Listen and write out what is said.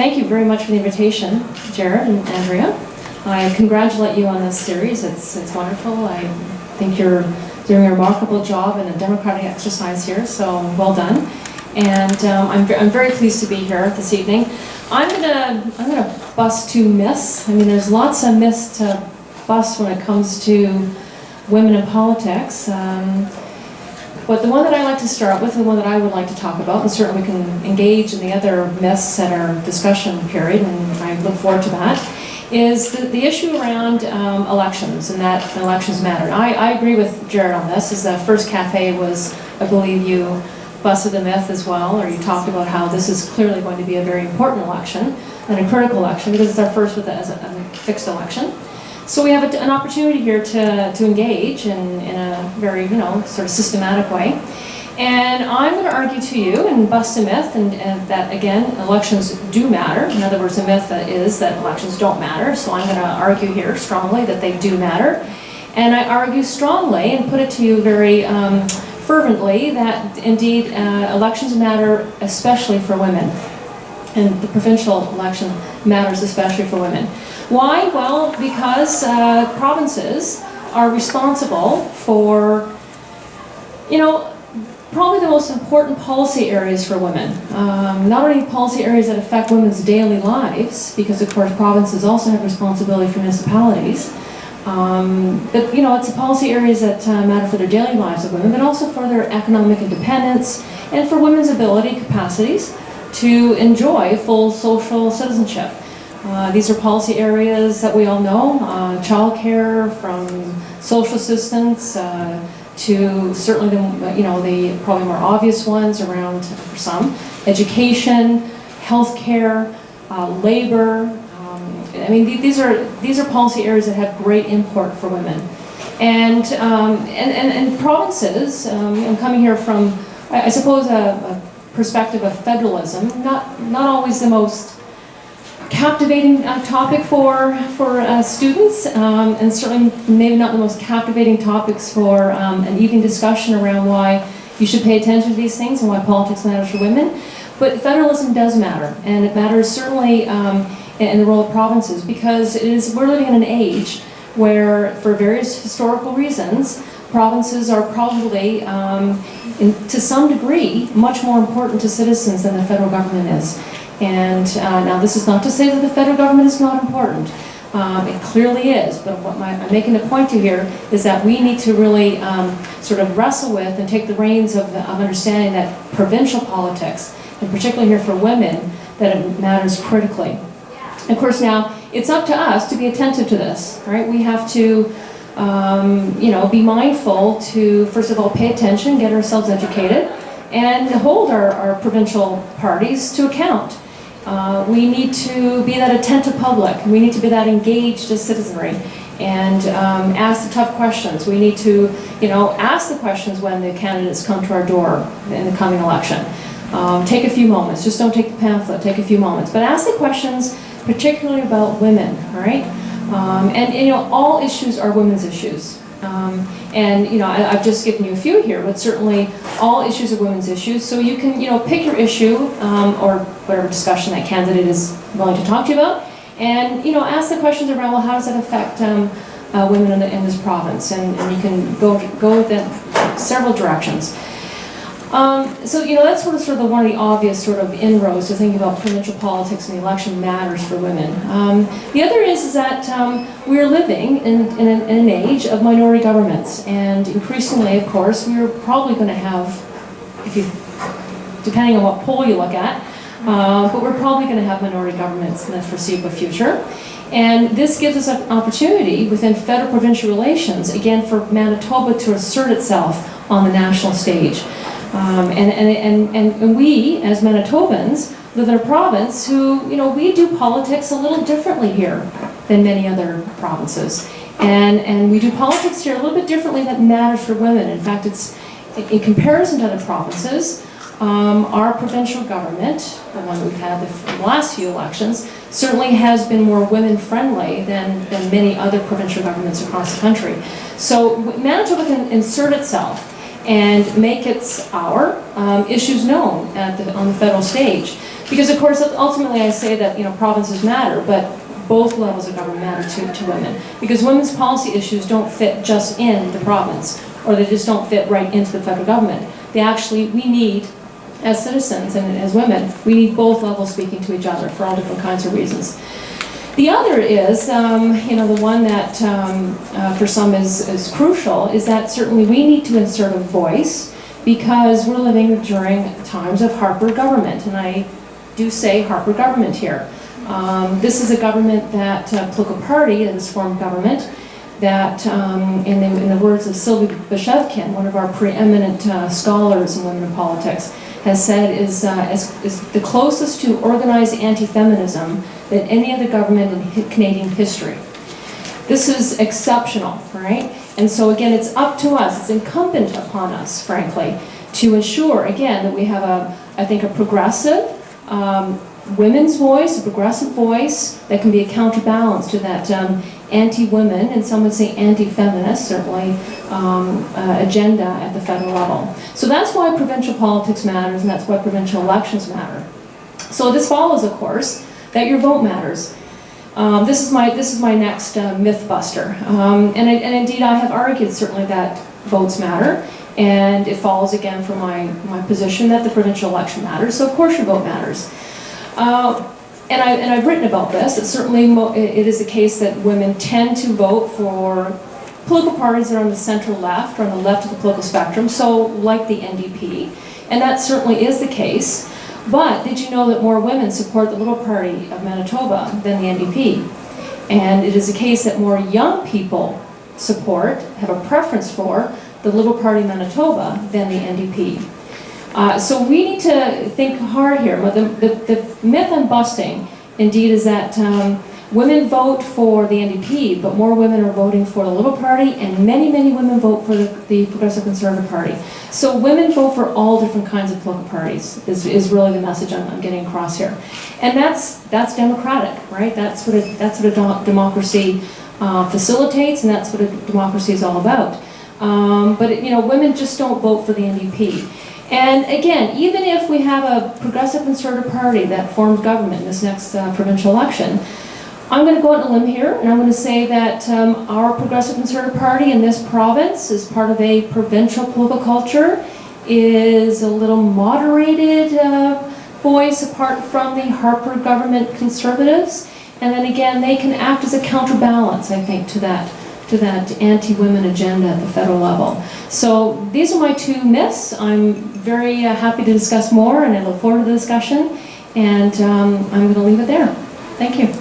thank you very much for the invitation, Jared and Andrea. I congratulate you on this series. It's wonderful. I think you're doing a remarkable job in a democratic exercise here, so well done. And I'm very pleased to be here this evening. I'm gonna bust two myths. I mean, there's lots of myths to bust when it comes to women in politics. But the one that I like to start with, the one that I would like to talk about, and certainly we can engage in the other myths at our discussion period, and I look forward to that, is the issue around elections, and that elections matter. I agree with Jared on this. Is the first cafe was, I believe you busted the myth as well, or you talked about how this is clearly going to be a very important election, and a critical election, because it's our first as a fixed election. So we have an opportunity here to engage in a very, sort of systematic way. And I'm going to argue to you and bust a myth and that, again, elections do matter. In other words, a myth is that elections don't matter. So I'm going to argue here strongly that they do matter. And I argue strongly and put it to you very fervently that, indeed, elections matter especially for women. And the provincial election matters especially for women. Why? Well, because provinces are responsible for, probably the most important policy areas for women. Not only policy areas that affect women's daily lives, because of course provinces also have responsibility for municipalities, but it's the policy areas that matter for their daily lives of women, but also for their economic independence and for women's ability, capacities to enjoy full social citizenship. These are policy areas that we all know, childcare, from social assistance to certainly the probably more obvious ones around, for some, education, healthcare, labor. I mean, these are policy areas that have great import for women, and provinces. I'm coming here from, I suppose, a perspective of federalism. Not always the most captivating topic for students, and certainly maybe not the most captivating topics for an evening discussion around why you should pay attention to these things and why politics matters for women. But federalism does matter, and it matters certainly in the role of provinces, because we're living in an age where, for various historical reasons, provinces are probably, to some degree, much more important to citizens than the federal government is. And now this is not to say that the federal government is not important. It clearly is, but what I'm making the point to here is that we need to really sort of wrestle with and take the reins of understanding that provincial politics, and particularly here for women, that it matters critically. And of course now, it's up to us to be attentive to this, right? We have to be mindful to, first of all, pay attention, get ourselves educated, and hold our provincial parties to account. We need to be that attentive public. We need to be that engaged as citizenry and ask the tough questions. We need to, ask the questions when the candidates come to our door in the coming election. Take a few moments. Just don't take the pamphlet. Take a few moments. But ask the questions, particularly about women, all right? And all issues are women's issues. I've just given you a few here, but certainly all issues are women's issues. So you can, pick your issue or whatever discussion that candidate is willing to talk to you about, and ask the questions around, well, how does that affect women in this province? And you can go with that several directions. So that's sort of one of the obvious sort of inroads to thinking about provincial politics and the election matters for women. The other is that we are living in an age of minority governments, and increasingly, of course, we are probably going to have, depending on what poll you look at, but we're probably going to have minority governments in the foreseeable future. And this gives us an opportunity within federal-provincial relations, again, for Manitoba to assert itself on the national stage. And we, as Manitobans, live in a province who, we do politics a little differently here than many other provinces. And we do politics here a little bit differently that matters for women. In fact, it's in comparison to other provinces, our provincial government, the one we've had the last few elections, certainly has been more women-friendly than many other provincial governments across the country. So Manitoba can insert itself and make its issues known on the federal stage. Because of course, ultimately I say that, provinces matter, but both levels of government matter to women. Because women's policy issues don't fit just in the province, or they just don't fit right into the federal government. We need, as citizens and as women, we need both levels speaking to each other for all different kinds of reasons. The other is, the one that for some is crucial, is that certainly we need to insert a voice because we're living during times of Harper government, and I do say Harper government here. This is a government that, political party that has formed government that, in the words of Sylvie Bashevkin, one of our preeminent scholars in women in politics, has said is the closest to organized anti-feminism than any other government in Canadian history. This is exceptional, right? And so again, it's up to us, it's incumbent upon us, frankly, to ensure, again, that we have I think a progressive women's voice, a progressive voice that can be a counterbalance to that anti-women, and some would say anti-feminist, certainly, agenda at the federal level. So that's why provincial politics matters, and that's why provincial elections matter. So this follows, of course, that your vote matters. This is my next myth buster, and indeed I have argued certainly that votes matter, and it follows again from my position that the provincial election matters. So of course your vote matters. And I've written about this. It certainly it is the case that women tend to vote for political parties that are on the central left or on the left of the political spectrum, so like the NDP, and that certainly is the case. But did you know that more women support the Liberal Party of Manitoba than the NDP? And it is a case that more young people have a preference for the Liberal Party of Manitoba than the NDP. So we need to think hard here. The myth I'm busting, indeed, is that women vote for the NDP, but more women are voting for the Liberal Party, and many, many women vote for the Progressive Conservative Party. So women vote for all different kinds of political parties, is really the message I'm getting across here. And that's democratic, right? That's what a democracy facilitates, and that's what a democracy is all about. But women just don't vote for the NDP. And again, even if we have a Progressive Conservative Party that forms government in this next provincial election, I'm going to go out on a limb here, and I'm going to say that our Progressive Conservative Party in this province, as part of a provincial political culture, is a little moderated voice apart from the Harper government Conservatives. And then again, they can act as a counterbalance, I think, to that anti-women agenda at the federal level. So these are my two myths. I'm very happy to discuss more, and I look forward to the discussion. And I'm going to leave it there. Thank you.